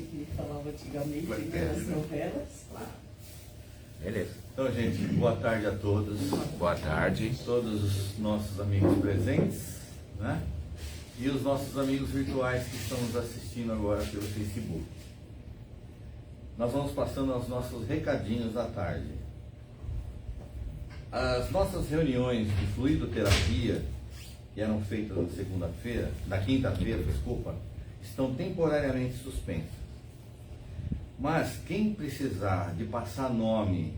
que falava antigamente nas novelas. Claro. Beleza. Então, gente, boa tarde a todos. Boa tarde. Todos os nossos amigos presentes, né? E os nossos amigos virtuais que estão nos assistindo agora pelo Facebook. Nós vamos passando os nossos recadinhos da tarde. As nossas reuniões de fluidoterapia, que eram feitas na segunda-feira, na quinta-feira, desculpa, estão temporariamente suspensas. Mas quem precisar de passar nome,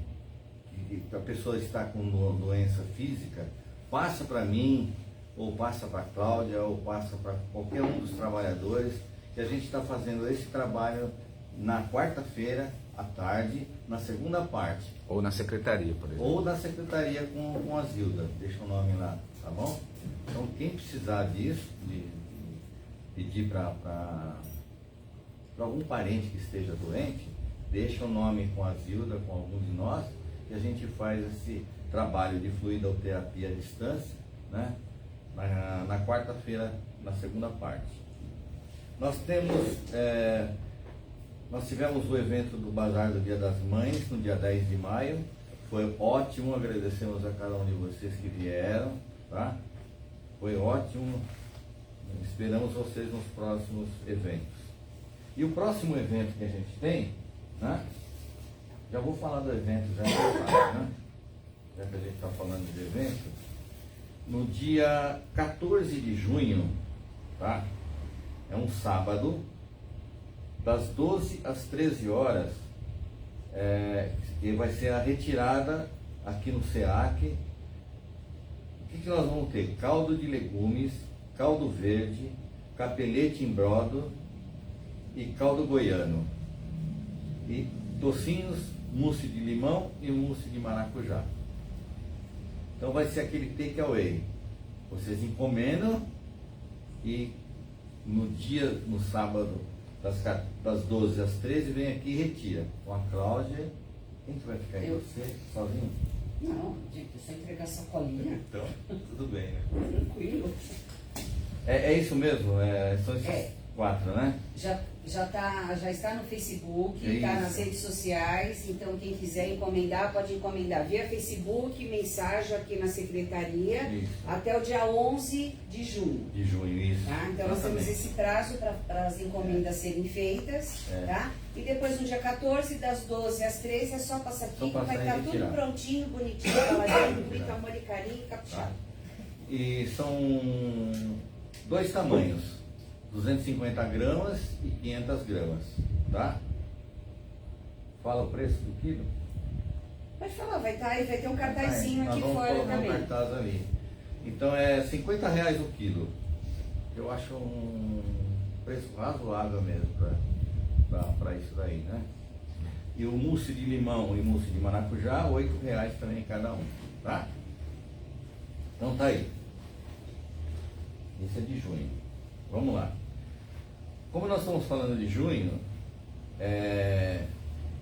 que a pessoa está com doença física, passa para mim, ou passa para a Cláudia, ou passa para qualquer um dos trabalhadores, que a gente está fazendo esse trabalho na quarta-feira à tarde, na segunda parte. Ou na secretaria, por exemplo. Ou na secretaria com a Zilda, deixa o nome lá, tá bom? Então quem precisar disso, de pedir para algum parente que esteja doente, deixa o nome com a Zilda, com algum de nós, e a gente faz esse trabalho de fluidoterapia à distância, né? Na quarta-feira, na segunda parte. Nós tivemos o evento do Bazar do Dia das Mães, no dia 10 de maio. Foi ótimo, agradecemos a cada um de vocês que vieram, tá? Foi ótimo. Esperamos vocês nos próximos eventos. E o próximo evento que a gente tem, né? Já vou falar do evento, né? Já que a gente está falando de evento. No dia 14 de junho, tá? É um sábado, das 12 às 13 horas, e vai ser a retirada aqui no SEAC. O que nós vamos ter? Caldo de legumes, caldo verde, capelete em brodo e caldo goiano. E docinhos, mousse de limão e mousse de maracujá. Então vai ser aquele take away. Vocês encomendam e no sábado, das 12 às 13, vem aqui e retira. Com a Cláudia. Quem que vai ficar aí? Você? Sozinho? Não, só entregar sacolinha. Então, tudo bem, né? Tranquilo. É isso mesmo? São esses 4, né? Já está no Facebook, está Isso. nas redes sociais, então quem quiser encomendar, pode encomendar via Facebook, mensagem aqui na secretaria, Isso. até o dia 11 de junho. De junho, isso. Tá? Então nós temos esse prazo para as encomendas serem feitas, tá? E depois no dia 14, das 12 às 13, é só passar aqui, que vai estar tudo prontinho, bonitinho, baladinho, com muito amor e carinho, caprichado. E são 2 tamanhos. 250 gramas e 500 gramas, tá? Fala o preço do quilo? Pode falar, vai estar aí, vai ter um cartazinho aqui nós vamos fora colocar também. um cartaz ali. Então é R$50 o quilo. Eu acho um preço razoável mesmo para isso daí, né? E o mousse de limão e mousse de maracujá, R$8 também cada um, tá? Então tá aí. Esse é de junho. Vamos lá. Como nós estamos falando de junho,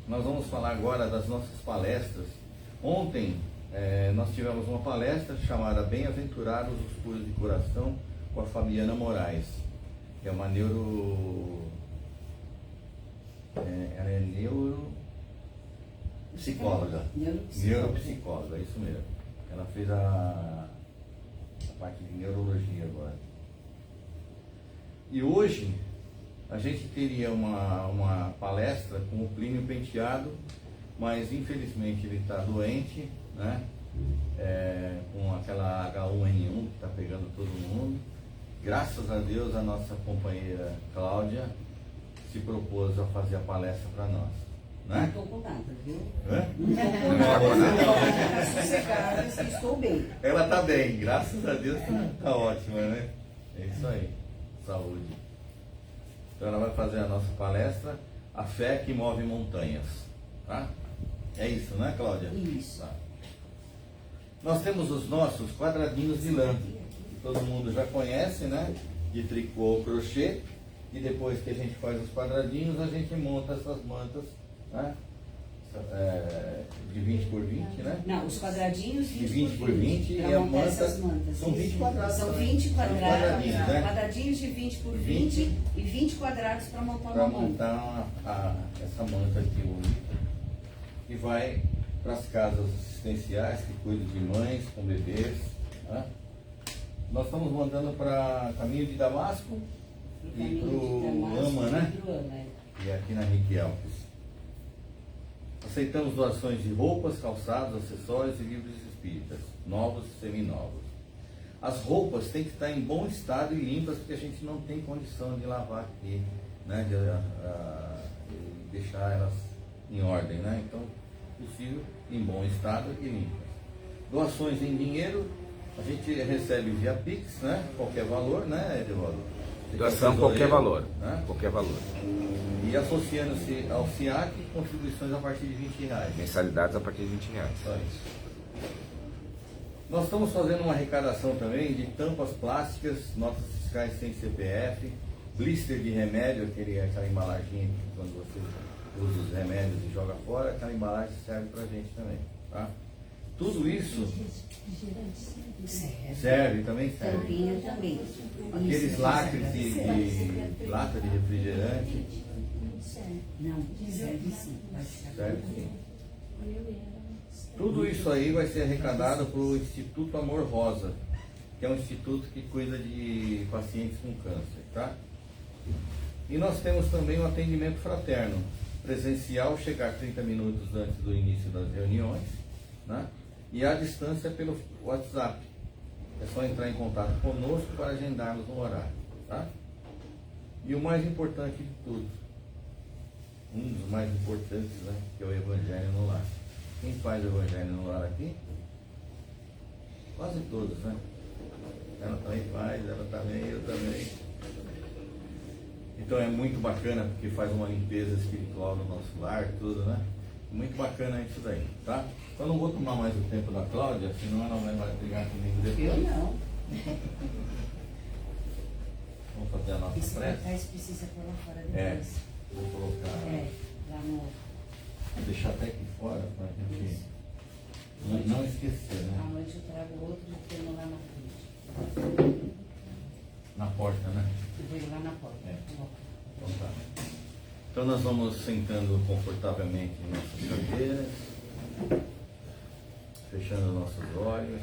nós vamos falar agora das nossas palestras. Ontem nós tivemos uma palestra chamada Bem-aventurados os puros de coração, com a Fabiana Moraes, que é uma ela é neuropsicóloga. Neuropsicóloga, isso mesmo. Ela fez a parte de neurologia agora. E hoje a gente teria uma palestra com o Plínio Penteado, mas infelizmente ele está doente, né? Com aquela H1N1 que está pegando todo mundo. Graças a Deus a nossa companheira Cláudia se propôs a fazer a palestra para nós. Não Né? estou com nada, viu? Não Não estou com nada. Está sossegada, estou bem. Ela está bem, graças a Deus está ótima, né? É isso aí, saúde. Então ela vai fazer a nossa palestra, A Fé que Move Montanhas, tá? É isso, né, Cláudia? Isso. Tá. Nós temos os nossos quadradinhos de lã, que todo mundo já conhece, né? De tricô ou crochê, e depois que a gente faz os quadradinhos, a gente monta essas mantas, né? de 20 por 20, né? Não, os quadradinhos De 20 por 20 e pra a montar manta essas mantas. são 20 quadrados. São também. 20 quadrados, quadradinhos, né? quadradinhos de 20 por 20 e 20 quadrados para montar Para uma manta. montar essa manta aqui bonita. E vai para as casas assistenciais que cuidam de mães com bebês. Tá? Nós estamos mandando para Caminho de Damasco e para o Lama, né? E aqui na Henrique Alves. Aceitamos doações de roupas, calçados, acessórios e livros espíritas, novos e seminovos. As roupas têm que estar em bom estado e limpas, porque a gente não tem condição de lavar aqui, né? De deixar elas em ordem, né? Então, possível, em bom estado e limpas. Doações em dinheiro, a gente recebe via Pix, né? Qualquer valor, né, Edivaldo? Doação qualquer valor, né? Qualquer valor. E associando-se ao SIAC, contribuições a partir de R$20. Mensalidades a partir de R$20. Só isso. Nós estamos fazendo uma arrecadação também de tampas plásticas, notas fiscais sem CPF, blister de remédio, aquela embalagem que quando você usa os remédios e joga fora, aquela embalagem serve pra gente também, tá? Tudo isso serve, também serve. Tampinha também. Aqueles lacres de lata de refrigerante. Não, serve sim. Serve sim. Tudo isso aí vai ser arrecadado para o Instituto Amor Rosa, que é um instituto que cuida de pacientes com câncer, tá? E nós temos também um atendimento fraterno, presencial, chegar 30 minutos antes do início das reuniões, né? E à distância pelo WhatsApp. É só entrar em contato conosco para agendarmos um horário, tá? E o mais importante de tudo, um dos mais importantes, né, que é o Evangelho no Lar. Quem faz o Evangelho no Lar aqui? Quase todos, né? Ela também faz, ela também, eu também. Então é muito bacana porque faz uma limpeza espiritual no nosso lar, tudo, né? Muito bacana isso daí, tá? Então não vou tomar mais o tempo da Cláudia, senão ela vai brigar comigo depois. Eu não. Vamos fazer a nossa Isso prece? precisa pôr lá fora depois. Vou colocar. Lá no. Vou deixar até aqui fora para a gente não esquecer, né? À noite eu trago outro e tenho lá na frente. Na porta, né? Eu vou ir lá na porta. Então tá. Então nós vamos sentando confortavelmente em nossas cadeiras, fechando nossos olhos,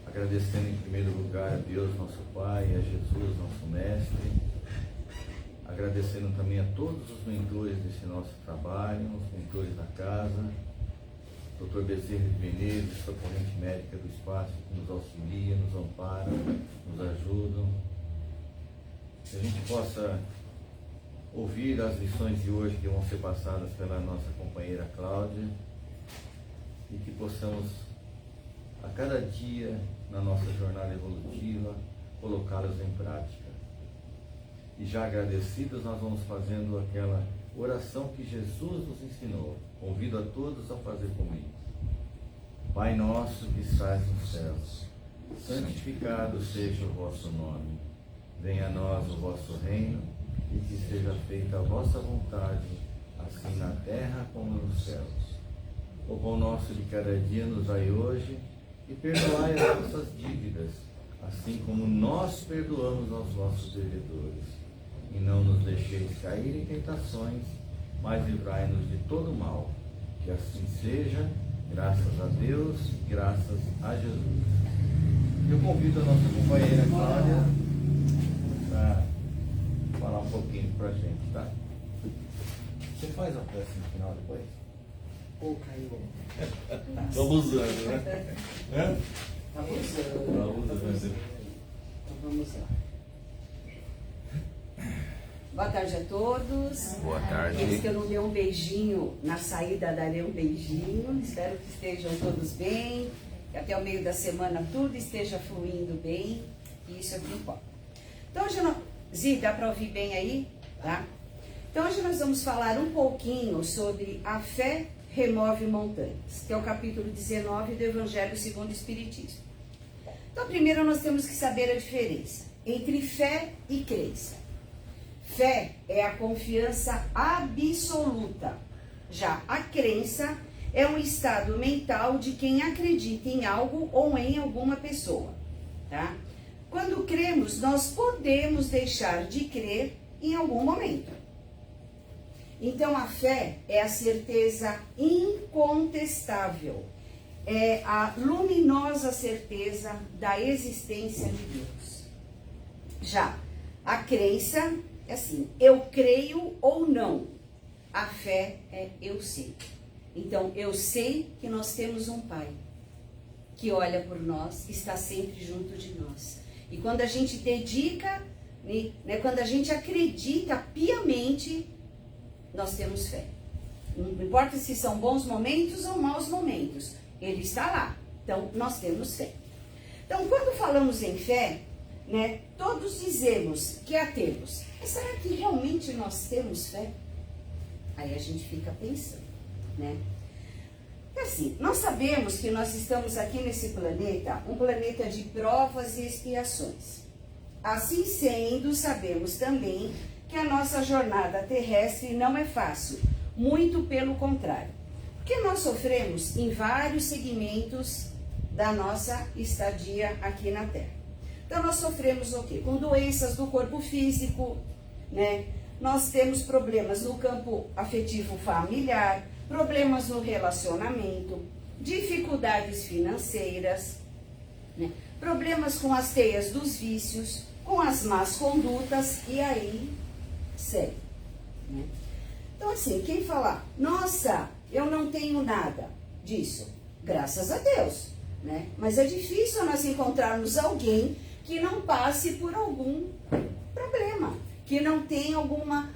agradecendo em primeiro lugar a Deus, nosso Pai, e a Jesus, nosso Mestre, agradecendo também a todos os mentores desse nosso trabalho, os mentores da casa, Dr. Bezerra de Menezes, socorrente médica do espaço, que nos auxilia, nos ampara, nos ajuda, que a gente possa ouvir as lições de hoje que vão ser passadas pela nossa companheira Cláudia e que possamos a cada dia na nossa jornada evolutiva colocá-las em prática. E já agradecidos, nós vamos fazendo aquela oração que Jesus nos ensinou. Convido a todos a fazer comigo. Pai nosso que estás nos céus, santificado seja o vosso nome. Venha a nós o vosso reino e que seja feita a vossa vontade, assim na terra como nos céus. O pão nosso de cada dia nos dai hoje e perdoai as nossas dívidas, assim como nós perdoamos aos nossos devedores. E não nos deixeis cair em tentações, mas livrai-nos de todo mal. Que assim seja, graças a Deus, graças a Jesus. Eu convido a nossa companheira Cláudia para falar um pouquinho pra gente, tá? Você faz a peça no final depois? Ô, Caio. Vamos usando, né? Vamos usando. Então vamos lá. Boa tarde a todos. Boa tarde. Aqueles que eu não dei um beijinho na saída, darei um beijinho. Espero que estejam todos bem, que até o meio da semana tudo esteja fluindo bem. E isso é o que importa. Então hoje nós... Zi, dá para ouvir bem aí? Tá? Então hoje nós vamos falar um pouquinho sobre a fé remove montanhas, que é o capítulo 19 do Evangelho segundo o Espiritismo. Então primeiro nós temos que saber a diferença entre fé e crença. Fé é a confiança absoluta Já a crença é um estado mental de quem acredita em algo ou em alguma pessoa, tá? Quando cremos, nós podemos deixar de crer em algum momento. Então, a fé é a certeza incontestável, é a luminosa certeza da existência de Deus. Já a crença é assim, eu creio ou não. A fé é eu sei. Então, eu sei que nós temos um Pai que olha por nós, que está sempre junto de nós. E quando a gente dedica, né, quando a gente acredita piamente, nós temos fé. Não importa se são bons momentos ou maus momentos, Ele está lá. Então, nós temos fé. Então, quando falamos em fé, né, todos dizemos que a temos. Mas será que realmente nós temos fé? Aí a gente fica pensando, né? É assim, nós sabemos que nós estamos aqui nesse planeta, um planeta de provas e expiações. Assim sendo, sabemos também que a nossa jornada terrestre não é fácil, muito pelo contrário. Porque nós sofremos em vários segmentos da nossa estadia aqui na Terra. Então nós sofremos o quê? Com doenças do corpo físico, né? Nós temos problemas no campo afetivo familiar, problemas no relacionamento, dificuldades financeiras, né? Problemas com as teias dos vícios, com as más condutas e aí segue, né? Então assim, quem falar, nossa, eu não tenho nada disso, graças a Deus, né? Mas é difícil nós encontrarmos alguém que não passe por algum problema, que não tenha alguma,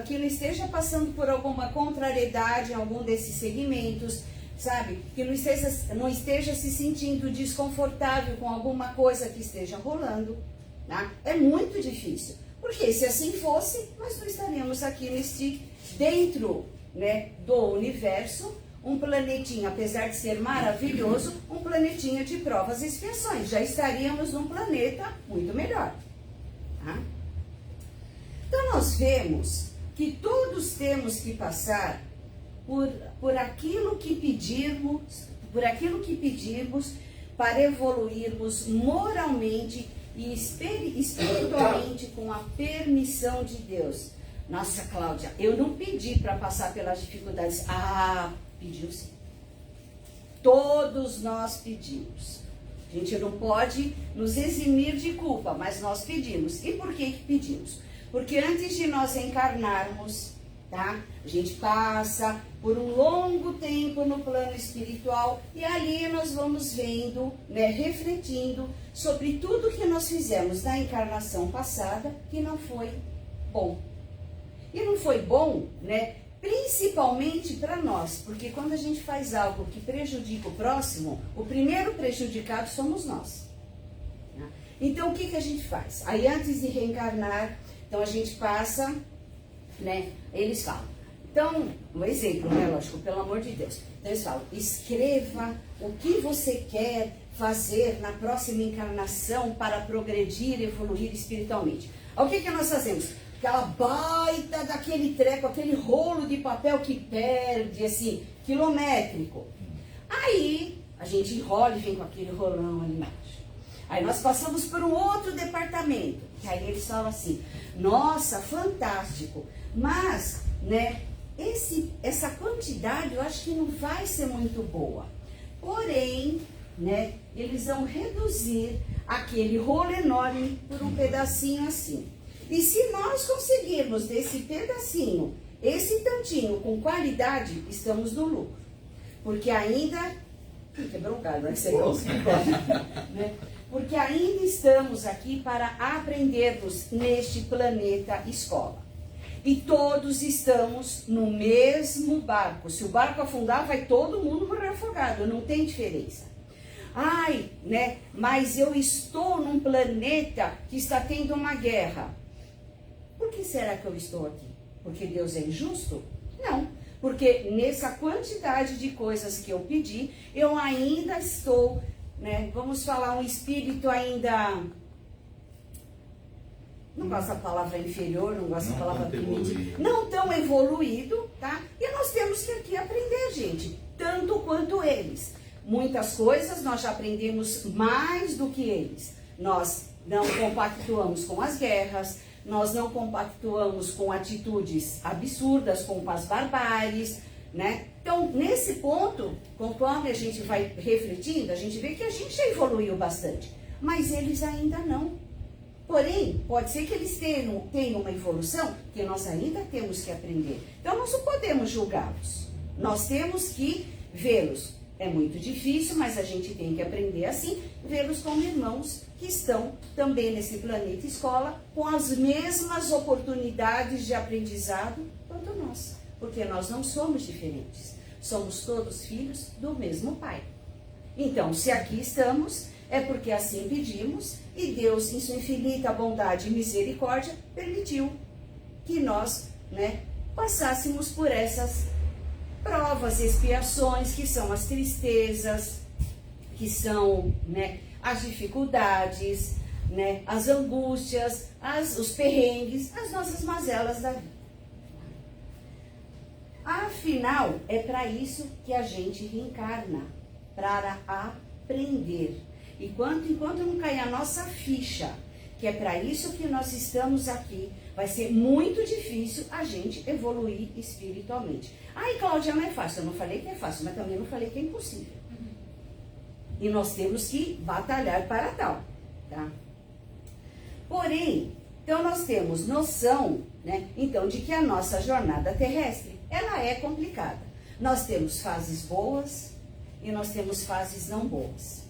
que não esteja passando por alguma contrariedade em algum desses segmentos, sabe? Que não esteja se sentindo desconfortável com alguma coisa que esteja rolando, tá? É muito difícil, porque se assim fosse, nós não estaríamos aqui dentro, né, do universo, um planetinha, apesar de ser maravilhoso, um planetinha de provas e expiações. Já estaríamos num planeta muito melhor, tá? Então nós vemos que todos temos que passar por aquilo que pedimos para evoluirmos moralmente e espiritualmente com a permissão de Deus. Nossa, Cláudia, eu não pedi para passar pelas dificuldades. Ah, pediu sim. Todos nós pedimos. A gente não pode nos eximir de culpa, mas nós pedimos. E por que pedimos? Porque antes de nós encarnarmos, tá? A gente passa por um longo tempo no plano espiritual e ali nós vamos vendo, né, refletindo sobre tudo que nós fizemos na encarnação passada que não foi bom. E não foi bom, né, principalmente para nós, porque quando a gente faz algo que prejudica o próximo, o primeiro prejudicado somos nós. Né? Então o que a gente faz? Aí antes de reencarnar, então a gente passa, né, eles falam. Então, um exemplo, né, lógico, pelo amor de Deus. Então eles falam, escreva o que você quer fazer na próxima encarnação para progredir e evoluir espiritualmente. O que nós fazemos? Aquela baita daquele treco, aquele rolo de papel que perde, assim, quilométrico. Aí, a gente enrola e vem com aquele rolão ali embaixo. Aí nós passamos por um outro departamento. Que aí eles falam assim, nossa, fantástico. Mas, né, essa quantidade eu acho que não vai ser muito boa. Porém, né, eles vão reduzir aquele rolo enorme por um pedacinho assim. E se nós conseguirmos desse pedacinho, esse tantinho com qualidade, estamos no lucro. Porque ainda... Quebrou um galho, né? Porque ainda estamos aqui para aprendermos neste planeta escola. E todos estamos no mesmo barco. Se o barco afundar, vai todo mundo morrer afogado, não tem diferença. Ai, né? Mas eu estou num planeta que está tendo uma guerra. Por que será que eu estou aqui? Porque Deus é injusto? Não. Porque nessa quantidade de coisas que eu pedi, eu ainda estou, né? Vamos falar, um espírito ainda não gosto da palavra inferior, não gosto da palavra primitivo, evoluído. não tão evoluído, tá? E nós temos que aqui aprender, gente, tanto quanto eles. Muitas coisas nós já aprendemos mais do que eles. Nós não compactuamos com as guerras, nós não compactuamos com atitudes absurdas, com as barbáries, né? Então, nesse ponto, conforme a gente vai refletindo, a gente vê que a gente já evoluiu bastante, mas eles ainda não. Porém, pode ser que eles tenham uma evolução que nós ainda temos que aprender. Então, nós não podemos julgá-los. Nós temos que vê-los. É muito difícil, mas a gente tem que aprender assim, vê-los como irmãos que estão também nesse planeta escola com as mesmas oportunidades de aprendizado quanto nós. Porque nós não somos diferentes. Somos todos filhos do mesmo Pai. Então, se aqui estamos, é porque assim pedimos e Deus, em sua infinita bondade e misericórdia, permitiu que nós, passássemos por essas provas, expiações, que são as tristezas, que são as dificuldades, as angústias, os perrengues, as nossas mazelas da vida. Afinal, é para isso que a gente reencarna, para aprender. Enquanto não cair a nossa ficha, que é para isso que nós estamos aqui, vai ser muito difícil a gente evoluir espiritualmente. Ai, Cláudia, não é fácil. Eu não falei que é fácil, mas também não falei que é impossível. E nós temos que batalhar para tal, tá? Porém, então nós temos noção, então, de que a nossa jornada terrestre, ela é complicada. Nós temos fases boas e nós temos fases não boas,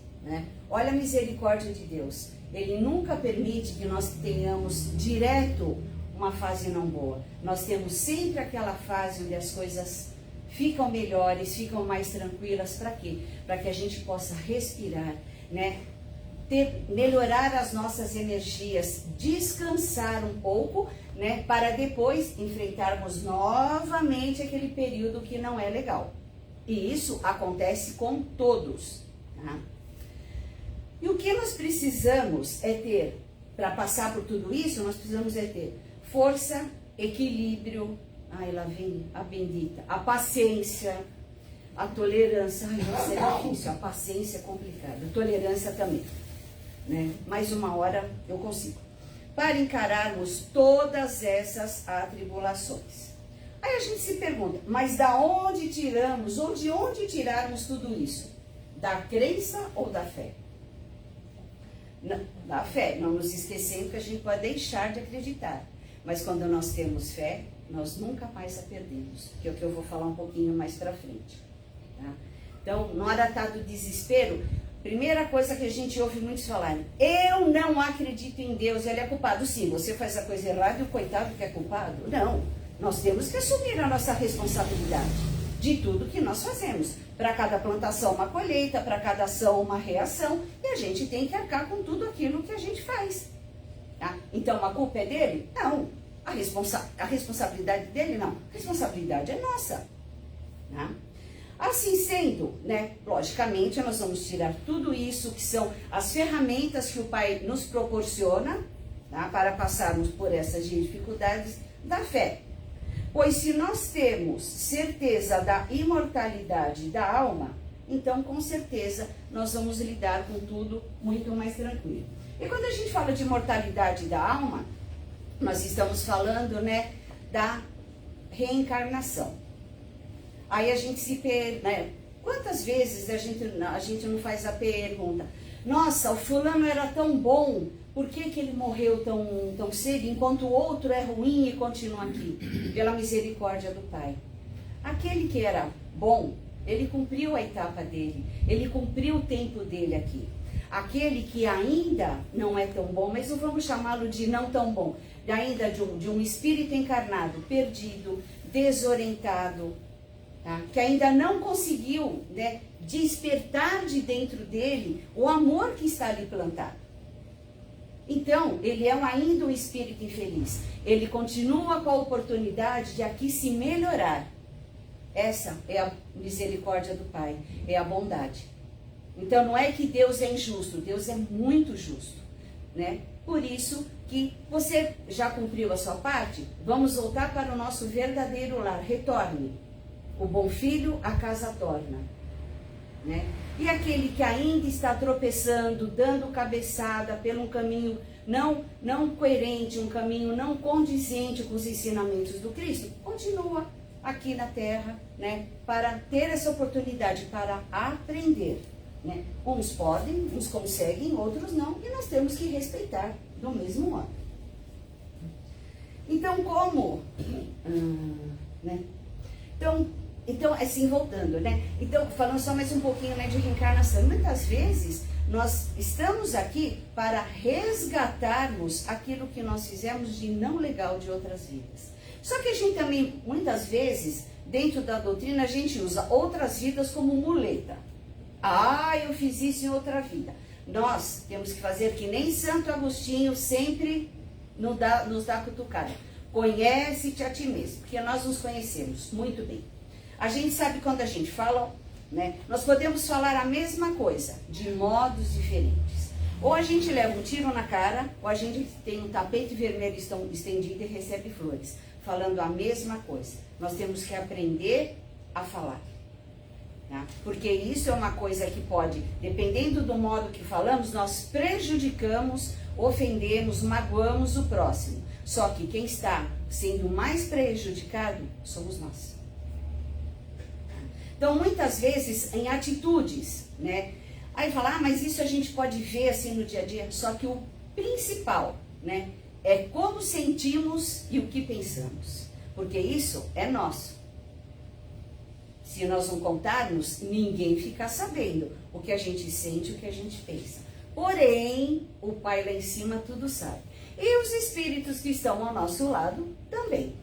Olha a misericórdia de Deus. Ele nunca permite que nós tenhamos direto uma fase não boa. Nós temos sempre aquela fase onde as coisas ficam melhores, ficam mais tranquilas. Para quê? Para que a gente possa respirar, melhorar as nossas energias, descansar um pouco, para depois enfrentarmos novamente aquele período que não é legal. E isso acontece com todos, tá? E o que nós precisamos é ter, para passar por tudo isso, nós precisamos é ter força, equilíbrio, lá vem a bendita, a paciência, a tolerância, isso é difícil, a paciência é complicada, a tolerância também, Mais uma hora eu consigo, para encararmos todas essas atribulações. Aí a gente se pergunta, mas da onde tiramos, ou de onde tirarmos tudo isso? Da crença ou da fé? Da fé, não nos esquecendo que a gente pode deixar de acreditar. Mas quando nós temos fé, nós nunca mais a perdemos. Que é o que eu vou falar um pouquinho mais pra frente. Tá? Então, na hora do desespero, primeira coisa que a gente ouve muitos falarem, eu não acredito em Deus, ele é culpado. Sim, você faz a coisa errada e o coitado que é culpado? Não, nós temos que assumir a nossa responsabilidade de tudo que nós fazemos. Para cada plantação uma colheita, para cada ação uma reação, e a gente tem que arcar com tudo aquilo que a gente faz. Tá? Então a culpa é dele? Não. A responsabilidade dele? Não. A responsabilidade é nossa. Tá? Assim sendo, logicamente nós vamos tirar tudo isso que são as ferramentas que o Pai nos proporciona, tá? Para passarmos por essas dificuldades da fé. Pois se nós temos certeza da imortalidade da alma, então com certeza nós vamos lidar com tudo muito mais tranquilo. E quando a gente fala de imortalidade da alma, nós estamos falando, da reencarnação. Aí a gente se quantas vezes a gente não faz a pergunta, nossa, o fulano era tão bom, por que ele morreu tão cedo, enquanto o outro é ruim e continua aqui? Pela misericórdia do Pai. Aquele que era bom, ele cumpriu a etapa dele, ele cumpriu o tempo dele aqui. Aquele que ainda não é tão bom, mas não vamos chamá-lo de não tão bom, ainda de um espírito encarnado, perdido, desorientado, tá? Que ainda não conseguiu despertar de dentro dele o amor que está ali plantado. Então, ele é ainda um espírito infeliz. Ele continua com a oportunidade de aqui se melhorar. Essa é a misericórdia do Pai, é a bondade. Então, não é que Deus é injusto, Deus é muito justo, Por isso que você já cumpriu a sua parte, vamos voltar para o nosso verdadeiro lar, retorne. O bom filho a casa torna, né? E aquele que ainda está tropeçando, dando cabeçada pelo um caminho não coerente, um caminho não condizente com os ensinamentos do Cristo, continua aqui na Terra, né? Para ter essa oportunidade, para aprender, né? Uns podem, uns conseguem, outros não, e nós temos que respeitar do mesmo modo. Então, como... né? Então, assim, voltando, né? Então, falando só mais um pouquinho, né, de reencarnação. Muitas vezes, nós estamos aqui para resgatarmos aquilo que nós fizemos de não legal de outras vidas. Só que a gente também, muitas vezes, dentro da doutrina, a gente usa outras vidas como muleta. Ah, eu fiz isso em outra vida. Nós temos que fazer que nem Santo Agostinho sempre nos dá cutucada. Conhece-te a ti mesmo, porque nós nos conhecemos muito bem. A gente sabe quando a gente fala, né? Nós podemos falar a mesma coisa, de modos diferentes. Ou a gente leva um tiro na cara, ou a gente tem um tapete vermelho estendido e recebe flores, falando a mesma coisa. Nós temos que aprender a falar. Tá? Porque isso é uma coisa que pode, dependendo do modo que falamos, nós prejudicamos, ofendemos, magoamos o próximo. Só que quem está sendo mais prejudicado somos nós. Então, muitas vezes, em atitudes, né? Aí fala, mas isso a gente pode ver assim no dia a dia. Só que o principal, né? É como sentimos e o que pensamos. Porque isso é nosso. Se nós não contarmos, ninguém fica sabendo o que a gente sente, o que a gente pensa. Porém, o Pai lá em cima tudo sabe. E os espíritos que estão ao nosso lado também,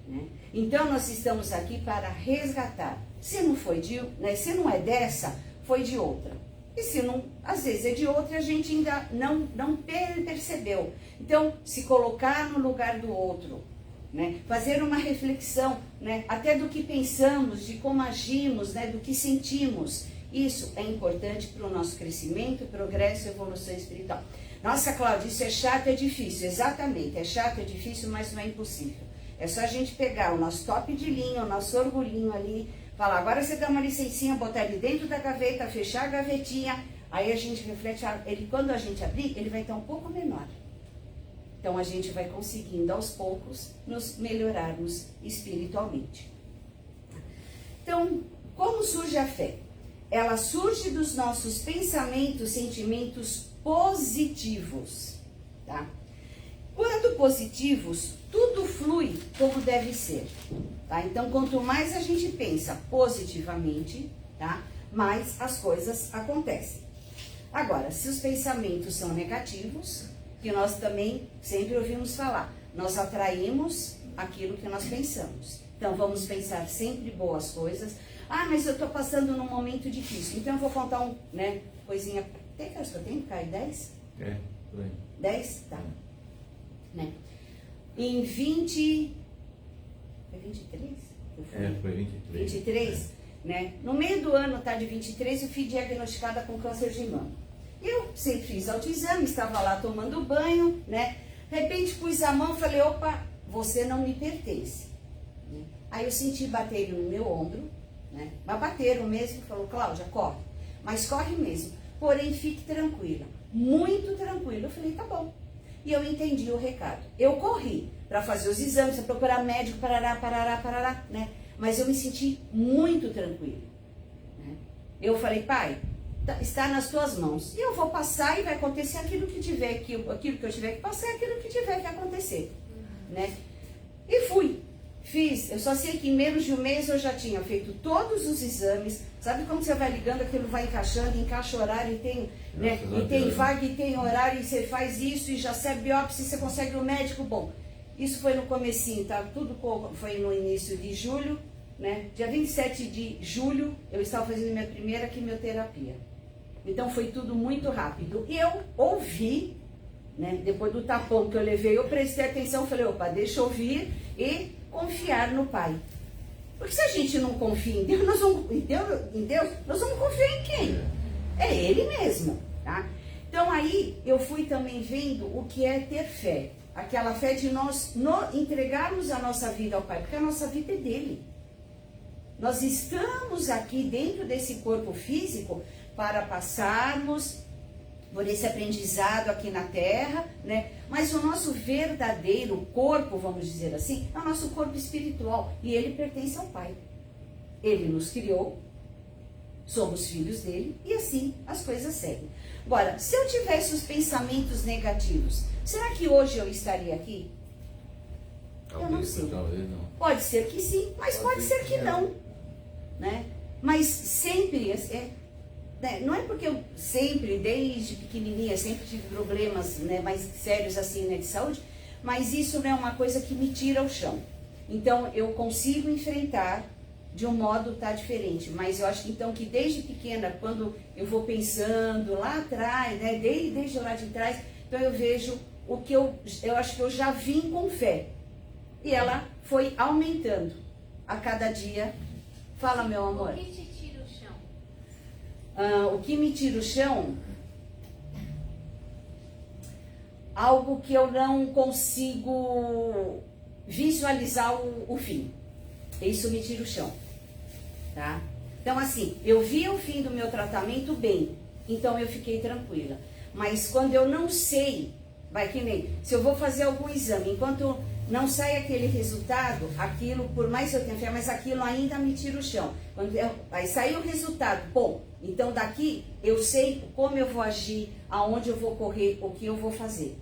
né? Então, nós estamos aqui para resgatar. Se não foi né, se não é dessa, foi de outra. E se não, às vezes é de outra, a gente ainda não percebeu. Então, se colocar no lugar do outro, né, fazer uma reflexão, né, até do que pensamos, de como agimos, né, do que sentimos. Isso é importante para o nosso crescimento, progresso e evolução espiritual. Nossa, Cláudia, isso é chato, é difícil. Exatamente, é chato, é difícil, mas não é impossível. É só a gente pegar o nosso top de linha, o nosso orgulhinho ali, falar, agora você dá uma licencinha, botar ele dentro da gaveta, fechar a gavetinha, aí a gente reflete, ele, quando a gente abrir, ele vai estar um pouco menor. Então a gente vai conseguindo aos poucos nos melhorarmos espiritualmente. Então, como surge a fé? Ela surge dos nossos pensamentos, sentimentos positivos, tá? Quando positivos, tudo flui como deve ser, tá? Então, quanto mais a gente pensa positivamente, tá? Mais as coisas acontecem. Agora, se os pensamentos são negativos, que nós também sempre ouvimos falar, nós atraímos aquilo que nós pensamos. Então, vamos pensar sempre boas coisas. Ah, mas eu estou passando num momento difícil, então eu vou contar coisinha. Tem que eu tenho? Cai 10? É, por aí. 10? Tá. Né? Em 20... Foi 23? Foi 23. 23, né? No meio do ano, tá, de 23, eu fui diagnosticada com câncer de mama. Eu sempre fiz autoexame, estava lá tomando banho, né? De repente pus a mão e falei, opa, você não me pertence. Né? Aí eu senti baterem no meu ombro, né? Mas bateram mesmo, falou, Cláudia, corre. Mas corre mesmo, porém fique tranquila, muito tranquila. Eu falei, tá bom. E eu entendi o recado. Eu corri para fazer os exames, para procurar médico, parará, né? Mas eu me senti muito tranquila. Né? Eu falei, pai, está nas tuas mãos. E eu vou passar e vai acontecer aquilo que eu tiver que passar, aquilo que tiver que acontecer. Né? E fui. Fiz. Eu só sei que em menos de um mês eu já tinha feito todos os exames. Sabe como você vai ligando, aquilo vai encaixando, encaixa horário e tem, né? E tem vaga e tem horário e você faz isso e já recebe biópsia e você consegue o médico. Bom, isso foi no comecinho, tá? Tudo foi no início de julho, né? Dia 27 de julho eu estava fazendo minha primeira quimioterapia. Então foi tudo muito rápido. E eu ouvi, né? Depois do tapão que eu levei, eu prestei atenção, falei, opa, deixa eu ouvir e confiar no Pai. Porque se a gente não confia em Deus, nós vamos confiar em quem? É Ele mesmo, tá? Então aí eu fui também vendo o que é ter fé. Aquela fé de nós entregarmos a nossa vida ao Pai, porque a nossa vida é dele. Nós estamos aqui dentro desse corpo físico para passarmos por esse aprendizado aqui na Terra, né? Mas o nosso verdadeiro corpo, vamos dizer assim, é o nosso corpo espiritual e ele pertence ao Pai. Ele nos criou, somos filhos dele e assim as coisas seguem. Agora, se eu tivesse os pensamentos negativos, será que hoje eu estaria aqui? Eu não sei. Talvez não. Pode ser que sim, mas pode ser que não, né? Mas sempre, né? Não é porque eu sempre, desde pequenininha, sempre tive problemas, né, mais sérios assim, né, de saúde, mas isso não é uma coisa que me tira o chão. Então eu consigo enfrentar de um modo diferente, mas eu acho que então que desde pequena, quando eu vou pensando lá atrás, né, desde lá de trás, então eu vejo o que eu acho que eu já vim com fé. E ela foi aumentando a cada dia. Fala, meu amor. O que te tira o chão? O que me tira o chão? Algo que eu não consigo visualizar o fim. Isso me tira o chão, tá? Então assim, eu vi o fim do meu tratamento bem, então eu fiquei tranquila. Mas quando eu não sei, vai que nem, se eu vou fazer algum exame, enquanto não sai aquele resultado, aquilo, por mais que eu tenha fé, mas aquilo ainda me tira o chão. Aí saiu o resultado, bom, então daqui eu sei como eu vou agir, aonde eu vou correr, o que eu vou fazer,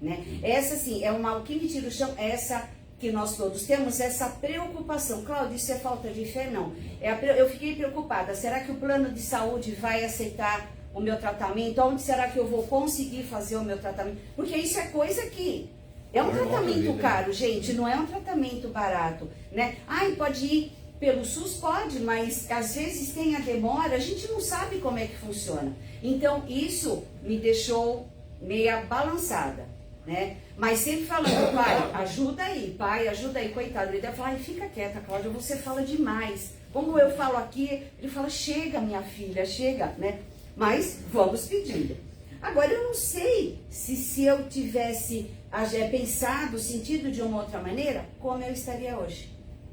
né? Essa sim, o que me tira o chão é essa que nós todos temos, essa preocupação. Cláudia, isso é falta de fé? Não. Eu fiquei preocupada, será que o plano de saúde vai aceitar o meu tratamento? Onde será que eu vou conseguir fazer o meu tratamento? Porque isso é coisa que é um tratamento caro, gente, não é um tratamento barato, né? Ai, pode ir pelo SUS? Pode, mas às vezes tem a demora, a gente não sabe como é que funciona. Então, isso me deixou meia balançada, né? Mas sempre falando, pai, ajuda aí, coitado. Ele deve falar, ai, fica quieta, Cláudia, você fala demais. Como eu falo aqui, ele fala, chega, minha filha, chega, né? Mas vamos pedindo. Agora, eu não sei se eu tivesse pensado, sentido de uma outra maneira, como eu estaria hoje.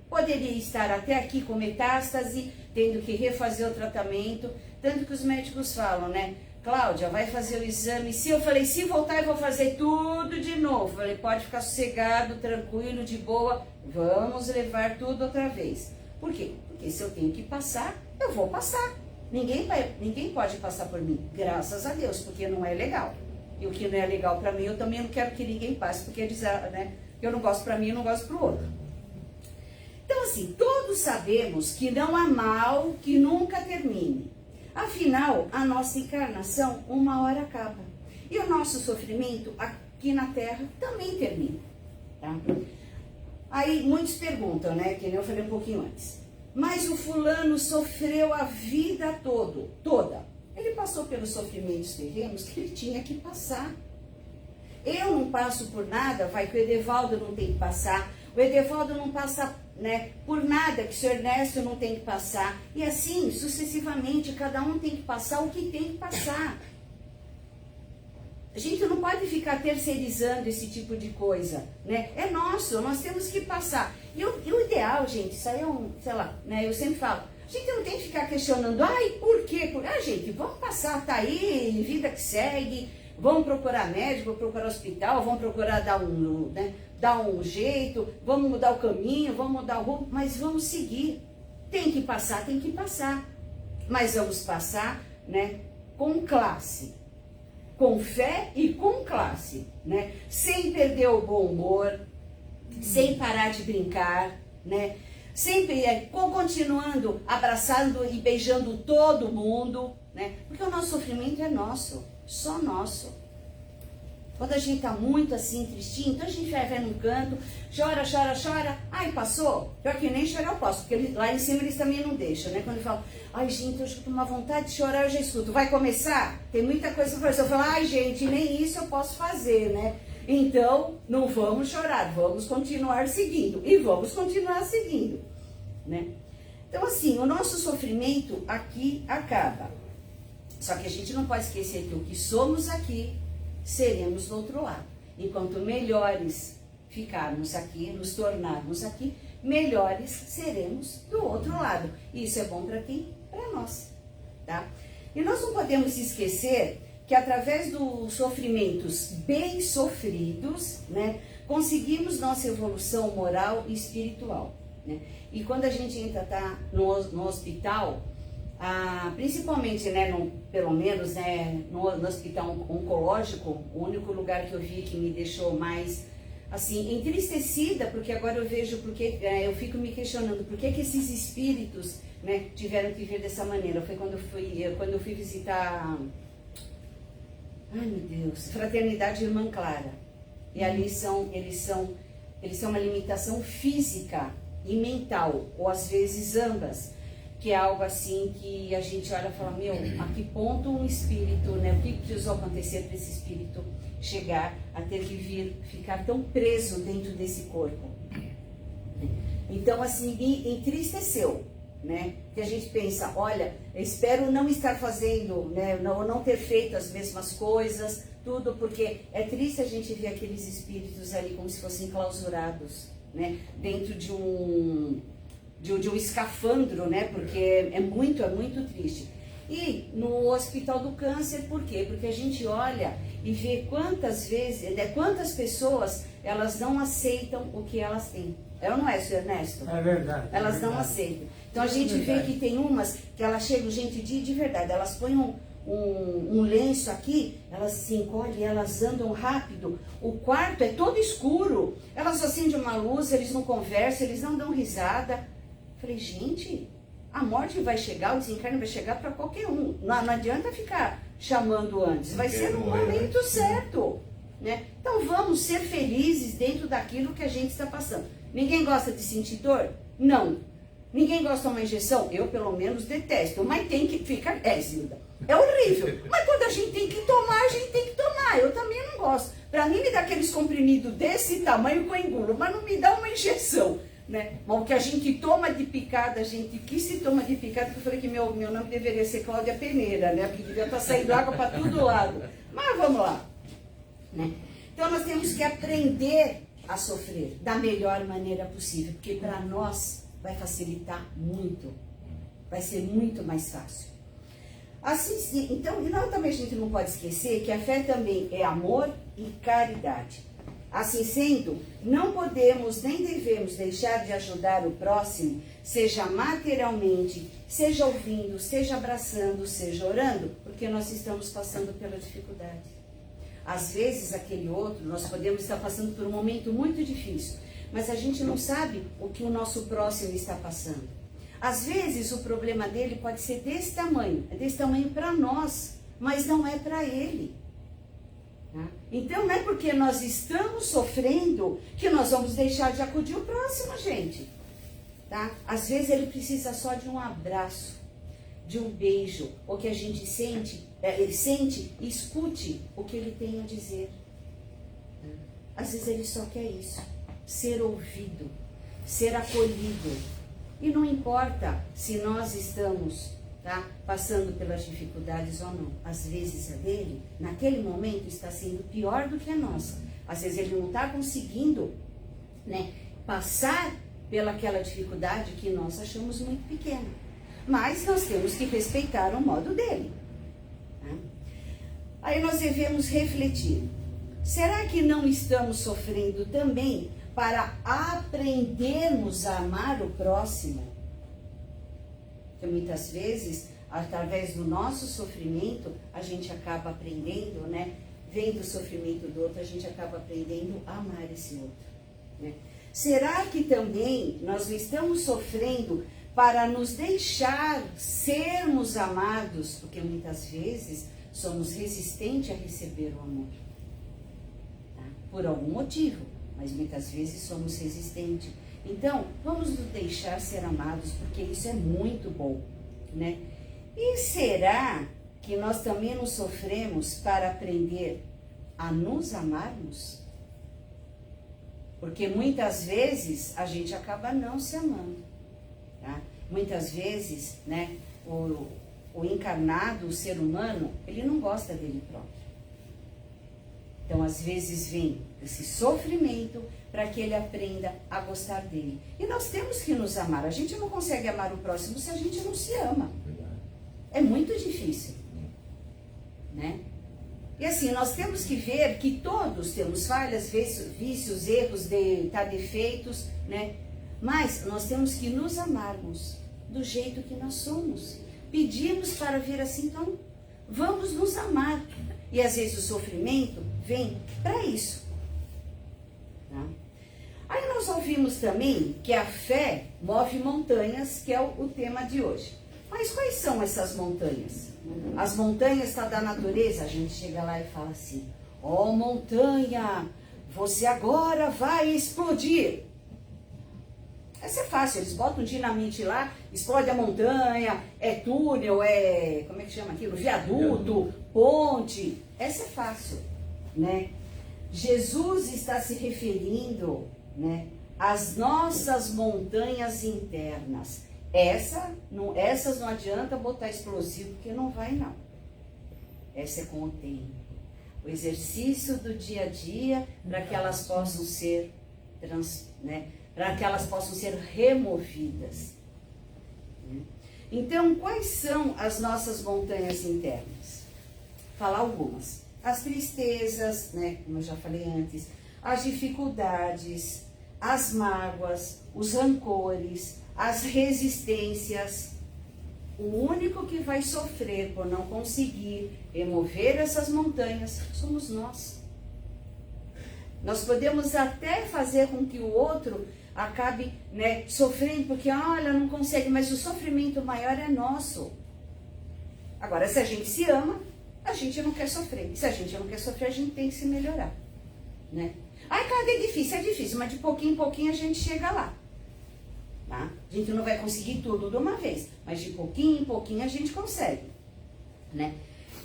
Poderia estar até aqui com metástase, tendo que refazer o tratamento, tanto que os médicos falam, né? Cláudia, vai fazer o exame. Eu falei, se voltar eu vou fazer tudo de novo. Eu falei, pode ficar sossegado, tranquilo, de boa, vamos levar tudo outra vez. Por quê? Porque se eu tenho que passar, eu vou passar. Ninguém pode passar por mim, graças a Deus, porque não é legal. E o que não é legal para mim, eu também não quero que ninguém passe, porque eles, né, eu não gosto para mim, eu não gosto para o outro. Então assim, todos sabemos que não há mal que nunca termine. Afinal, a nossa encarnação uma hora acaba. E o nosso sofrimento aqui na Terra também termina. Tá? Aí muitos perguntam, né, que nem eu falei um pouquinho antes. Mas o fulano sofreu a vida toda. Ele passou pelos sofrimentos terrenos que ele tinha que passar. Eu não passo por nada, vai que o Edevaldo não tem que passar. O Edevaldo não passa, né, por nada que o senhor Ernesto não tem que passar. E assim, sucessivamente, cada um tem que passar o que tem que passar. A gente não pode ficar terceirizando esse tipo de coisa, né? É nosso, nós temos que passar. E o ideal, gente, isso aí é sei lá, né? Eu sempre falo, a gente não tem que ficar questionando, ai, por quê? Gente, vamos passar, tá aí, vida que segue, vamos procurar médico, vamos procurar hospital, vamos procurar dar um jeito, vamos mudar o caminho, vamos mudar o rumo, mas vamos seguir. Tem que passar. Mas vamos passar, né, com classe. Com fé e com classe, né? Sem perder o bom humor, sem parar de brincar, né? Sempre continuando abraçando e beijando todo mundo, né? Porque o nosso sofrimento é nosso, só nosso. Quando a gente tá muito assim, tristinho, então a gente vai num canto, chora. Ai, passou? Pior que nem chorar eu posso, porque lá em cima eles também não deixam, né? Quando falam, ai, gente, eu escuto uma vontade de chorar, eu já escuto. Vai começar? Tem muita coisa pra fazer. Eu falo, ai, gente, nem isso eu posso fazer, né? Então, não vamos chorar, vamos continuar seguindo. E vamos continuar seguindo, né? Então, assim, o nosso sofrimento aqui acaba. Só que a gente não pode esquecer que o que somos aqui, seremos do outro lado. E quanto melhores ficarmos aqui, nos tornarmos aqui, melhores seremos do outro lado. E isso é bom para quem? Para nós, tá? E nós não podemos esquecer que através dos sofrimentos bem sofridos, né, conseguimos nossa evolução moral e espiritual, né? E quando a gente entra no hospital, principalmente, né, pelo menos, né, no hospital oncológico, o único lugar que eu vi que me deixou mais assim entristecida, porque agora eu vejo, porque eu fico me questionando por que esses espíritos, né, tiveram que vir dessa maneira. Foi quando eu fui visitar, ai meu Deus, Fraternidade Irmã Clara. E ali eles são uma limitação física e mental, ou às vezes ambas, que é algo assim que a gente olha e fala, meu, a que ponto um espírito, né, o que precisou acontecer para esse espírito chegar a ter que vir, ficar tão preso dentro desse corpo. Então, assim, entristeceu, né, que a gente pensa, olha, eu espero não estar fazendo, né, não ter feito as mesmas coisas, tudo, porque é triste a gente ver aqueles espíritos ali como se fossem clausurados, né, dentro de um escafandro, né, porque é muito triste. E no Hospital do Câncer, por quê? Porque a gente olha e vê quantas vezes, quantas pessoas, elas não aceitam o que elas têm. É ou não é, senhor Ernesto? É verdade. Elas não aceitam. Então a gente vê que tem umas que elas chegam, gente, de verdade, elas põem um lenço aqui, elas se encolhem, elas andam rápido, o quarto é todo escuro, elas acendem uma luz, eles não conversam, eles não dão risada. Falei, gente, a morte vai chegar, o desencarne vai chegar para qualquer um, não adianta ficar chamando antes, vai ser no momento certo, né? Então vamos ser felizes dentro daquilo que a gente está passando. Ninguém gosta de sentir dor? Não. Ninguém gosta de uma injeção? Eu, pelo menos, detesto. Mas tem que ficar... Zilda, é horrível. Mas quando a gente tem que tomar, a gente tem que tomar. Eu também não gosto. Pra mim, me dá aqueles comprimidos desse tamanho que eu engulo, mas não me dá uma injeção, né? Mas o que a gente toma de picada, que se toma de picada, que eu falei que meu nome deveria ser Cláudia Peneira, né? Porque devia estar saindo água para todo lado. Mas vamos lá, né? Então, nós temos que aprender a sofrer da melhor maneira possível, porque para nós vai facilitar muito, vai ser muito mais fácil. Assim, então, e nós também a gente não pode esquecer que a fé também é amor e caridade. Assim sendo, não podemos nem devemos deixar de ajudar o próximo, seja materialmente, seja ouvindo, seja abraçando, seja orando, porque nós estamos passando pela dificuldade. Às vezes, aquele outro, nós podemos estar passando por um momento muito difícil, mas a gente não sabe o que o nosso próximo está passando. Às vezes, o problema dele pode ser desse tamanho, é desse tamanho para nós, mas não é para ele. Tá? Então, não é porque nós estamos sofrendo que nós vamos deixar de acudir o próximo, gente. Tá? Às vezes, ele precisa só de um abraço, de um beijo, ou que a gente sente e escute o que ele tem a dizer. Às vezes ele só quer isso, ser ouvido, ser acolhido. E não importa se nós estamos, tá, passando pelas dificuldades ou não. Às vezes a dele, naquele momento, está sendo pior do que a nossa. Às vezes ele não está conseguindo, né, passar pelaquela dificuldade que nós achamos muito pequena. Mas nós temos que respeitar o modo dele. Tá? Aí nós devemos refletir. Será que não estamos sofrendo também para aprendermos a amar o próximo? Porque muitas vezes, através do nosso sofrimento, a gente acaba aprendendo, né? Vendo o sofrimento do outro, a gente acaba aprendendo a amar esse outro. Né? Será que também nós não estamos sofrendo para nos deixar sermos amados? Porque muitas vezes somos resistentes a receber o amor. Tá? Por algum motivo, mas muitas vezes somos resistentes. Então, vamos nos deixar ser amados, porque isso é muito bom, né? E será que nós também nos sofremos para aprender a nos amarmos? Porque muitas vezes a gente acaba não se amando, tá? Muitas vezes, né, o encarnado, o ser humano, ele não gosta dele próprio. Então, às vezes, vem esse sofrimento para que ele aprenda a gostar dele. E nós temos que nos amar. A gente não consegue amar o próximo se a gente não se ama. É muito difícil, né? E assim, nós temos que ver que todos temos falhas, vícios, erros, defeitos, né? Mas nós temos que nos amarmos do jeito que nós somos. Pedimos para vir assim, então vamos nos amar. E às vezes o sofrimento vem para isso. Tá? Aí nós ouvimos também que a fé move montanhas, que é o tema de hoje. Mas quais são essas montanhas? As montanhas estão da natureza. A gente chega lá e fala assim: ó montanha, você agora vai explodir. Essa é fácil, eles botam dinamite lá, explode a montanha, é túnel, como é que chama aquilo? Viaduto, ponte. Essa é fácil, né? Jesus está se referindo, né, às nossas montanhas internas. Essas não adianta botar explosivo, porque não vai não. Essa é com o tempo. O exercício do dia a dia, para que elas possam ser para que elas possam ser removidas. Então, quais são as nossas montanhas internas? Falar algumas. As tristezas, né, como eu já falei antes, as dificuldades, as mágoas, os rancores, as resistências. O único que vai sofrer por não conseguir remover essas montanhas somos nós. Nós podemos até fazer com que o outro acabe, né, sofrendo, porque, olha, não consegue, mas o sofrimento maior é nosso. Agora, se a gente se ama, a gente não quer sofrer. E se a gente não quer sofrer, a gente tem que se melhorar, né? Ai, cara, é difícil, mas de pouquinho em pouquinho a gente chega lá, tá? A gente não vai conseguir tudo de uma vez, mas de pouquinho em pouquinho a gente consegue, né?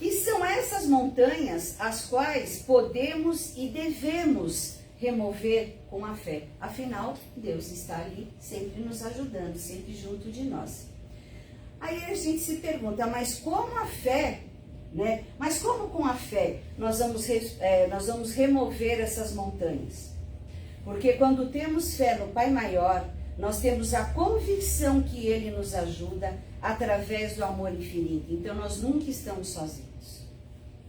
E são essas montanhas as quais podemos e devemos remover com a fé. Afinal, Deus está ali sempre nos ajudando, sempre junto de nós. Aí a gente se pergunta, mas como a fé, né? Mas como com a fé nós vamos remover essas montanhas? Porque quando temos fé no Pai Maior, nós temos a convicção que Ele nos ajuda através do amor infinito. Então nós nunca estamos sozinhos.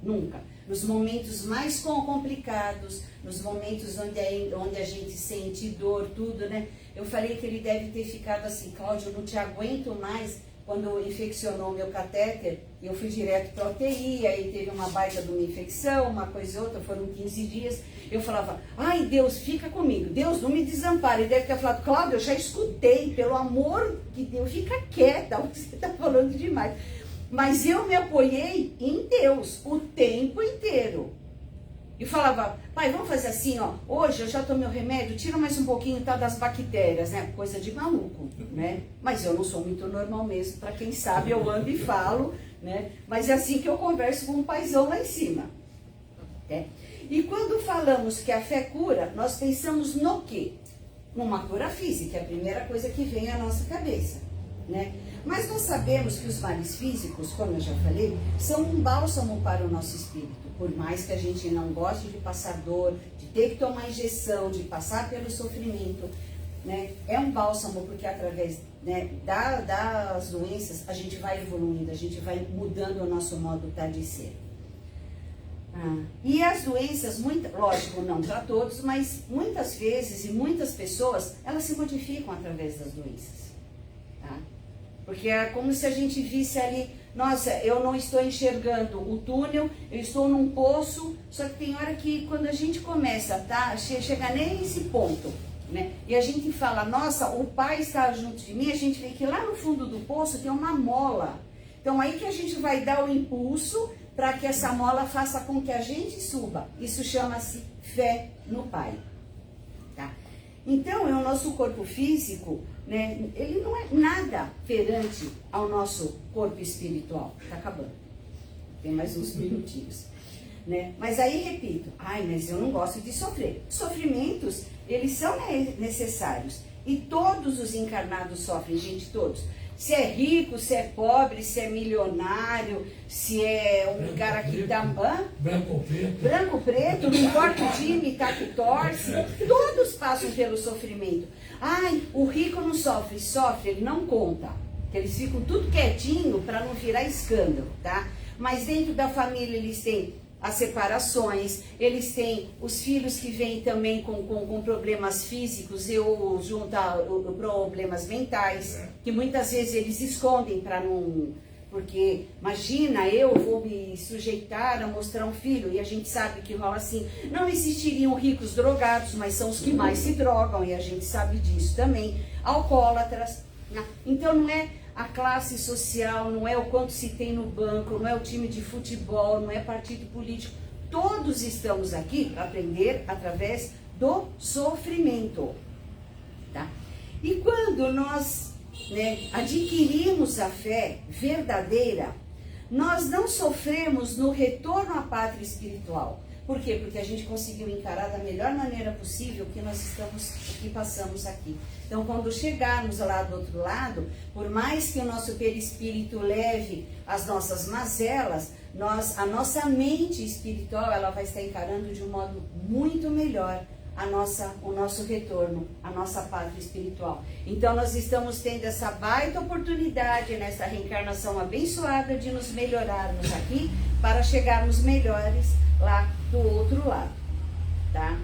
Nunca. Nos momentos mais complicados, nos momentos onde a gente sente dor, tudo, né? Eu falei que ele deve ter ficado assim, Cláudio, eu não te aguento mais. Quando infeccionou meu catéter, eu fui direto para a UTI, aí teve uma baita de uma infecção, uma coisa e outra, foram 15 dias. Eu falava, ai Deus, fica comigo, Deus não me desampare. Ele deve ter falado, Cláudio, eu já escutei, pelo amor de Deus, fica quieta, você está falando demais. Mas eu me apoiei em Deus o tempo inteiro. E falava, pai, vamos fazer assim, ó. Hoje eu já tomei o remédio, tira mais um pouquinho tá, das bactérias, né? Coisa de maluco, né? Mas eu não sou muito normal mesmo, para quem sabe eu ando e falo, né? Mas é assim que eu converso com um paizão lá em cima. Né? E quando falamos que a fé cura, nós pensamos no quê? Numa cura física, é a primeira coisa que vem à nossa cabeça, né? Mas nós sabemos que os males físicos, como eu já falei, são um bálsamo para o nosso espírito. Por mais que a gente não goste de passar dor, de ter que tomar injeção, de passar pelo sofrimento, né? É um bálsamo porque através, né, das doenças a gente vai evoluindo, a gente vai mudando o nosso modo de ser. E as doenças, lógico, não para todos, mas muitas vezes e muitas pessoas, elas se modificam através das doenças. Tá? Porque é como se a gente visse ali, nossa, eu não estou enxergando o túnel, eu estou num poço, só que tem hora que quando a gente começa, tá, chegar nesse ponto, né, e a gente fala, nossa, o Pai está junto de mim, a gente vê que lá no fundo do poço tem uma mola. Então aí que a gente vai dar o impulso para que essa mola faça com que a gente suba. Isso chama-se fé no Pai. Tá? Então, o nosso corpo físico, né, ele não é nada perante ao nosso corpo espiritual. Está acabando. Tem mais uns minutinhos. Né? Mas aí, repito, mas eu não gosto de sofrer. Sofrimentos, eles são necessários. E todos os encarnados sofrem, gente, todos. Se é rico, se é pobre, se é milionário, se é um cara que tá... Branco ou preto. Branco ou preto, não importa o time, tá que torce, todos passam pelo sofrimento. Ai, o rico não sofre, ele não conta. Eles ficam tudo quietinho para não virar escândalo, tá? Mas dentro da família eles têm as separações, eles têm os filhos que vêm também com problemas físicos ou junto a problemas mentais, que muitas vezes eles escondem para não... Porque, imagina, eu vou me sujeitar a mostrar um filho, e a gente sabe que rola assim. Não existiriam ricos drogados, mas são os que mais se drogam, e a gente sabe disso também. Alcoólatras. Então não é a classe social, não é o quanto se tem no banco, não é o time de futebol, não é partido político. Todos estamos aqui para aprender através do sofrimento. Tá? E quando nós adquirimos a fé verdadeira, nós não sofremos no retorno à pátria espiritual. Por quê? Porque a gente conseguiu encarar da melhor maneira possível o que passamos aqui. Então, quando chegarmos lá do outro lado, por mais que o nosso perispírito leve as nossas mazelas, a nossa mente espiritual ela vai estar encarando de um modo muito melhor o nosso retorno, a nossa pátria espiritual. Então nós estamos tendo essa baita oportunidade nessa reencarnação abençoada de nos melhorarmos aqui para chegarmos melhores lá do outro lado, tá?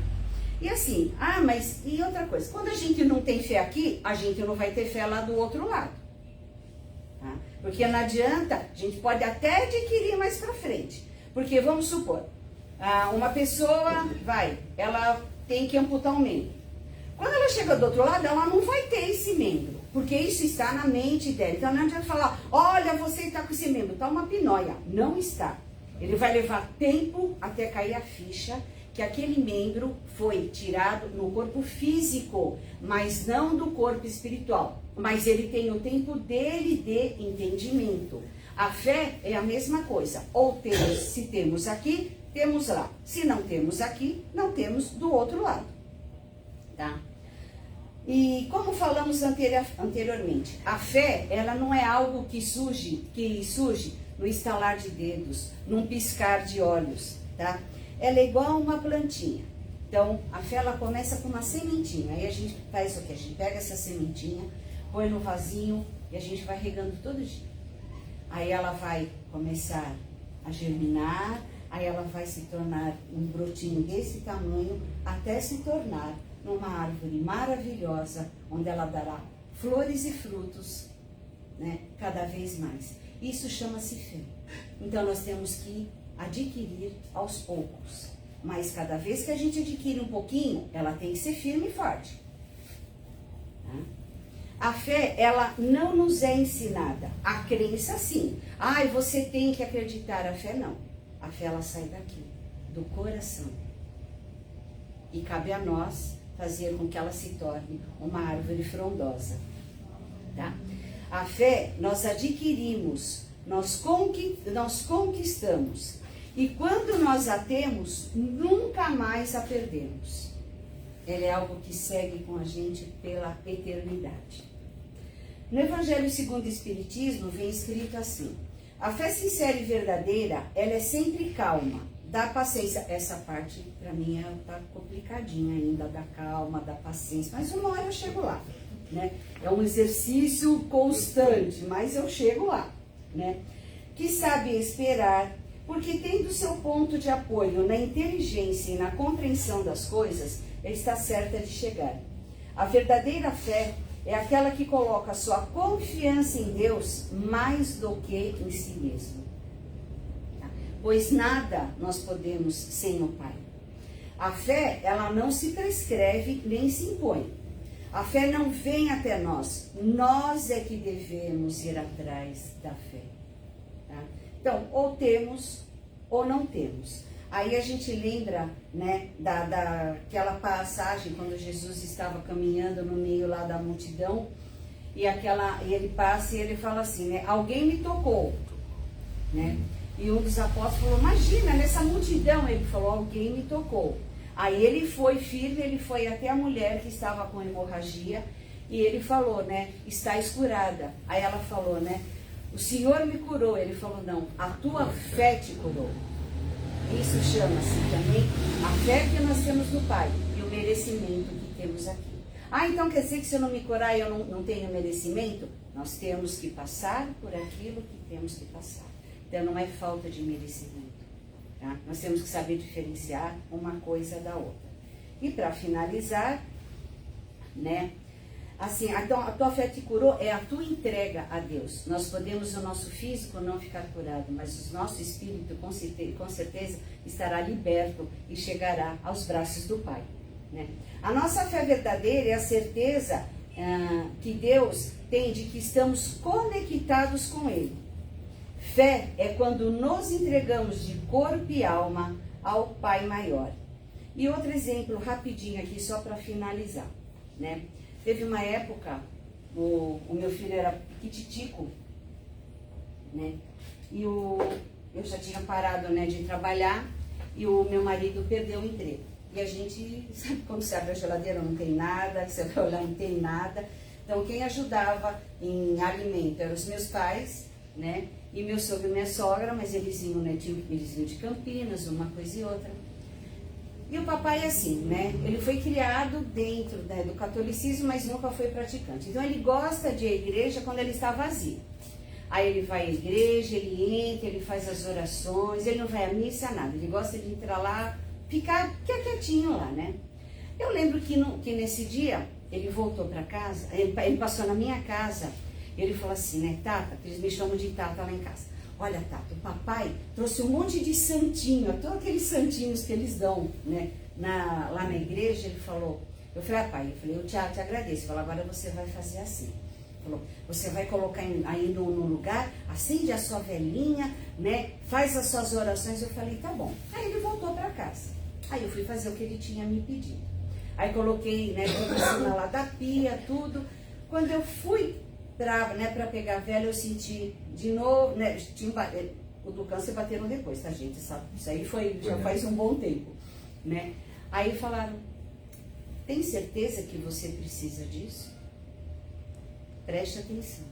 E assim, mas e outra coisa, quando a gente não tem fé aqui, a gente não vai ter fé lá do outro lado, tá? Porque não adianta, a gente pode até adquirir mais para frente, porque vamos supor, uma pessoa ela tem que amputar um membro. Quando ela chega do outro lado, ela não vai ter esse membro, porque isso está na mente dela. Então não adianta falar, olha, você está com esse membro, está uma pinóia. Não está. Ele vai levar tempo até cair a ficha que aquele membro foi tirado no corpo físico, mas não do corpo espiritual. Mas ele tem o tempo dele de entendimento. A fé é a mesma coisa. Ou se temos aqui, temos lá. Se não temos aqui, não temos do outro lado. Tá? E como falamos anteriormente, a fé, ela não é algo que surge no estalar de dedos, num piscar de olhos, tá? Ela é igual uma plantinha. Então, a fé, ela começa com uma sementinha. Aí a gente faz o quê? A gente pega essa sementinha, põe no vasinho e a gente vai regando todo dia. Aí ela vai começar a germinar, aí ela vai se tornar um brotinho desse tamanho, até se tornar numa árvore maravilhosa, onde ela dará flores e frutos, né, cada vez mais. Isso chama-se fé. Então nós temos que adquirir aos poucos. Mas cada vez que a gente adquire um pouquinho, ela tem que ser firme e forte. Tá? A fé, ela não nos é ensinada. A crença, sim. Você tem que acreditar. A fé, não. A fé, ela sai daqui, do coração. E cabe a nós fazer com que ela se torne uma árvore frondosa. Tá? A fé, nós adquirimos, nós conquistamos. E quando nós a temos, nunca mais a perdemos. Ela é algo que segue com a gente pela eternidade. No Evangelho segundo o Espiritismo vem escrito assim: a fé sincera e verdadeira, ela é sempre calma, dá paciência. Essa parte, para mim, tá complicadinha ainda, da calma, da paciência. Mas uma hora eu chego lá, né? É um exercício constante, mas eu chego lá, né? Que sabe esperar, porque tendo seu ponto de apoio na inteligência e na compreensão das coisas, ele está certa de chegar. A verdadeira fé é aquela que coloca sua confiança em Deus mais do que em si mesmo. Pois nada nós podemos sem o Pai. A fé, ela não se prescreve nem se impõe. A fé não vem até nós. Nós é que devemos ir atrás da fé. Tá? Então, ou temos ou não temos. Aí a gente lembra, né, daquela passagem quando Jesus estava caminhando no meio lá da multidão e ele passa e ele fala assim, né, alguém me tocou, né? E um dos apóstolos falou, imagina, nessa multidão, ele falou, alguém me tocou. Aí ele foi firme, ele foi até a mulher que estava com hemorragia E ele falou, né, estás curada. Aí ela falou, né, o Senhor me curou. Ele falou, não, a tua fé te curou. Isso chama-se também a fé que nós temos no Pai e o merecimento que temos aqui. Ah, então quer dizer que se eu não me curar eu não tenho merecimento? Nós temos que passar por aquilo que temos que passar. Então não é falta de merecimento. Tá? Nós temos que saber diferenciar uma coisa da outra. E para finalizar, né? Assim, a tua fé te curou, é a tua entrega a Deus. Nós podemos, o nosso físico não ficar curado, mas o nosso espírito com certeza estará liberto e chegará aos braços do Pai. Né? A nossa fé verdadeira é a certeza que Deus tem de que estamos conectados com Ele. Fé é quando nos entregamos de corpo e alma ao Pai maior. E outro exemplo rapidinho aqui, só para finalizar, né? Teve uma época, o meu filho era piquititico, né? E eu já tinha parado, né, de trabalhar e o meu marido perdeu o emprego. E a gente, sabe quando você abre a geladeira não tem nada, você vai olhar não tem nada. Então quem ajudava em alimento eram os meus pais, né? E meu sogro e minha sogra, mas eles iam, né, eles iam de Campinas, uma coisa e outra. E o papai assim, né? Ele foi criado dentro, né, do catolicismo, mas nunca foi praticante. Então ele gosta de ir à igreja quando ele está vazio. Aí ele vai à igreja, ele entra, ele faz as orações, ele não vai à missa, nada. Ele gosta de entrar lá, ficar quietinho lá, né? Eu lembro que nesse dia ele voltou para casa, ele passou na minha casa, ele falou assim, né, Tata, eles me chamam de Tata lá em casa. Olha, Tata, o papai trouxe um monte de santinho, todos aqueles santinhos que eles dão, né, lá na igreja. Ele falou, eu falei, pai, eu te agradeço. Ele falou, agora você vai fazer assim. Ele falou, você vai colocar aí no lugar, acende a sua velinha, né, faz as suas orações. Eu falei, tá bom. Aí ele voltou para casa. Aí eu fui fazer o que ele tinha me pedido. Aí coloquei, né, tudo em cima lá da pia, tudo. Quando eu fui para pegar a vela, eu senti de novo, né, o do câncer bateram depois, tá, gente? Sabe? Isso aí já faz um bom tempo, né? Aí falaram, tem certeza que você precisa disso? Preste atenção.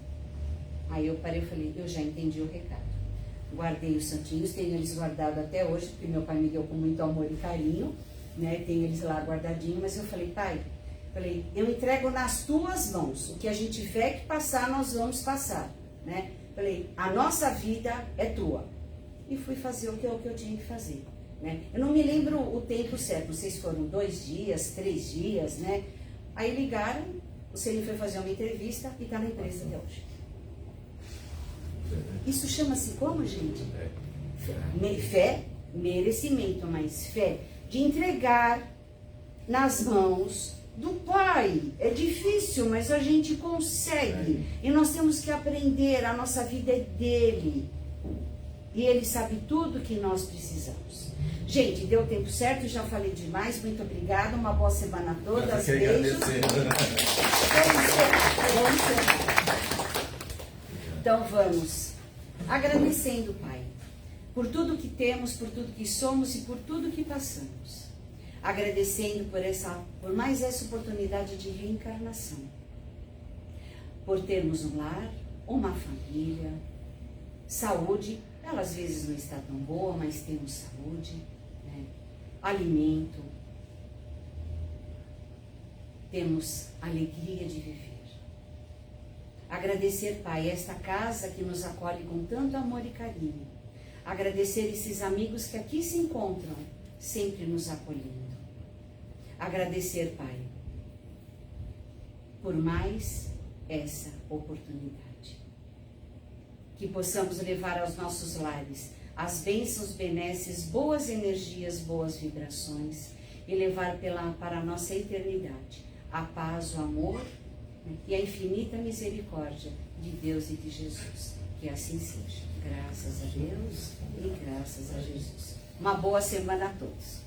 Aí eu parei e falei, eu já entendi o recado. Guardei os santinhos, tenho eles guardados até hoje, porque meu pai me deu com muito amor e carinho, né? Tenho eles lá guardadinhos, mas eu falei, pai, eu entrego nas tuas mãos. O que a gente tiver que passar, nós vamos passar, né? Falei, a nossa vida é tua. E fui fazer o que eu tinha que fazer, né? Eu não me lembro o tempo certo, não sei se foram 2 dias, 3 dias, né? Aí ligaram, o Celino foi fazer uma entrevista e está na empresa até hoje. Isso chama-se como, gente? Fé, merecimento, mas fé de entregar nas mãos do Pai. É difícil, mas a gente consegue. E nós temos que aprender, a nossa vida é dele. E ele sabe tudo que nós precisamos. Gente, deu o tempo certo, já falei demais. Muito obrigada, uma boa semana a todas. Beijos. Então vamos agradecendo, Pai, por tudo que temos, por tudo que somos e por tudo que passamos. Agradecendo por mais essa oportunidade de reencarnação, por termos um lar, uma família, saúde, ela às vezes não está tão boa, mas temos saúde, né? Alimento, temos alegria de viver. Agradecer, Pai, esta casa que nos acolhe com tanto amor e carinho. Agradecer esses amigos que aqui se encontram, sempre nos acolhendo. Agradecer, Pai, por mais essa oportunidade. Que possamos levar aos nossos lares as bênçãos, benesses, boas energias, boas vibrações e levar para a nossa eternidade a paz, o amor, né, e a infinita misericórdia de Deus e de Jesus. Que assim seja. Graças a Deus e graças a Jesus. Uma boa semana a todos.